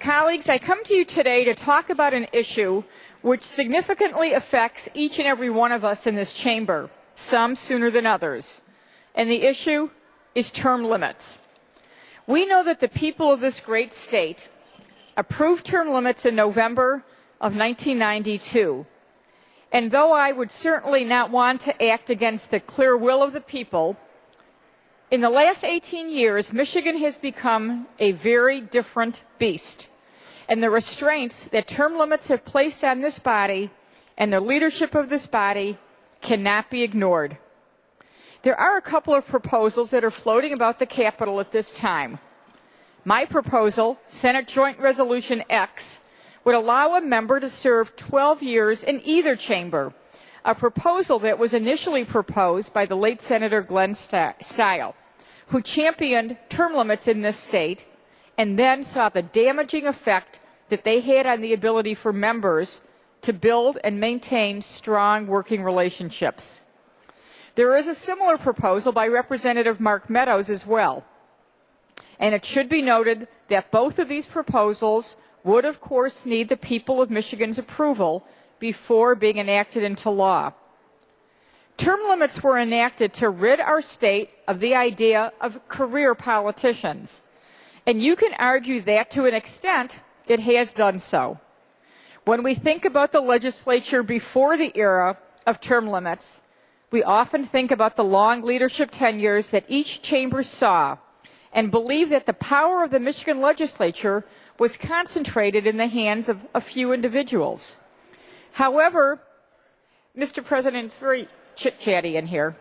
Colleagues, I come to you today to talk about an issue which significantly affects each and every one of us in this chamber, some sooner than others. And the issue is term limits. We know that the people of this great state approved term limits in November of 1992. And though I would certainly not want to act against the clear will of the people, in the last 18 years, Michigan has become a very different beast. And the restraints that term limits have placed on this body and the leadership of this body cannot be ignored. There are a couple of proposals that are floating about the Capitol at this time. My proposal, Senate Joint Resolution X, would allow a member to serve 12 years in either chamber, a proposal that was initially proposed by the late Senator Glenn Stiles, who championed term limits in this state and then saw the damaging effect that they had on the ability for members to build and maintain strong working relationships. There is a similar proposal by Representative Mark Meadows as well. And it should be noted that both of these proposals would, of course, need the people of Michigan's approval before being enacted into law. Term limits were enacted to rid our state of the idea of career politicians. And you can argue that to an extent it has done so. When we think about the legislature before the era of term limits, we often think about the long leadership tenures that each chamber saw and believe that the power of the Michigan legislature was concentrated in the hands of a few individuals. However, Mr. President, it's very chit-chatty in here.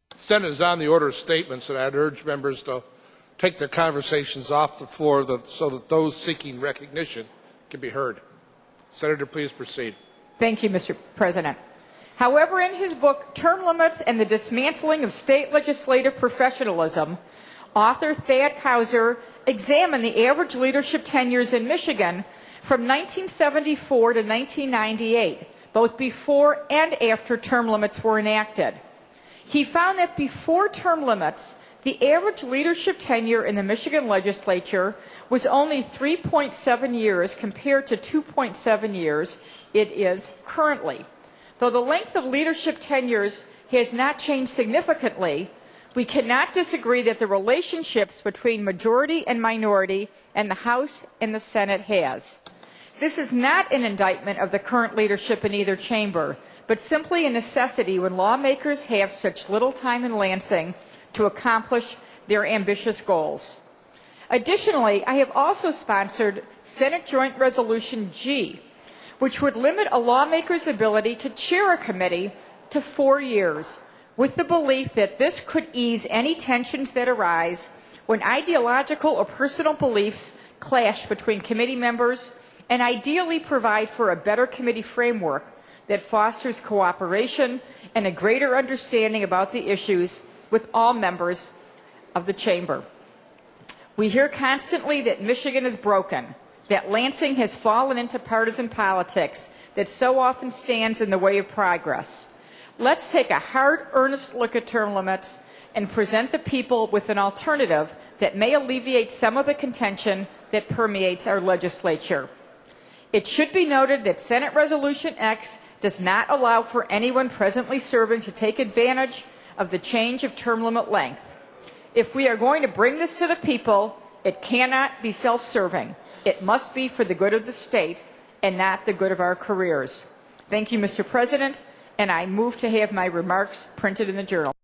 The Senate is on the order of statements, and I'd urge members to take their conversations off the floor so that those seeking recognition can be heard. Senator, please proceed. Thank you, Mr. President. However, in his book, Term Limits and the Dismantling of State Legislative Professionalism, author Thad Cousar examined the average leadership tenures in Michigan from 1974 to 1998, both before and after term limits were enacted. He found that before term limits, the average leadership tenure in the Michigan legislature was only 3.7 years compared to 2.7 years it is currently. Though the length of leadership tenures has not changed significantly, we cannot disagree that the relationships between majority and minority and the House and the Senate has. This is not an indictment of the current leadership in either chamber, but simply a necessity when lawmakers have such little time in Lansing to accomplish their ambitious goals. Additionally, I have also sponsored Senate Joint Resolution G, which would limit a lawmaker's ability to chair a committee to 4 years, with the belief that this could ease any tensions that arise when ideological or personal beliefs clash between committee members and ideally provide for a better committee framework that fosters cooperation and a greater understanding about the issues with all members of the chamber. We hear constantly that Michigan is broken, that Lansing has fallen into partisan politics that so often stands in the way of progress. Let's take a hard, earnest look at term limits and present the people with an alternative that may alleviate some of the contention that permeates our legislature. It should be noted that Senate Resolution X does not allow for anyone presently serving to take advantage of the change of term limit length. If we are going to bring this to the people, it cannot be self-serving. It must be for the good of the state and not the good of our careers. Thank you, Mr. President, and I move to have my remarks printed in the Journal.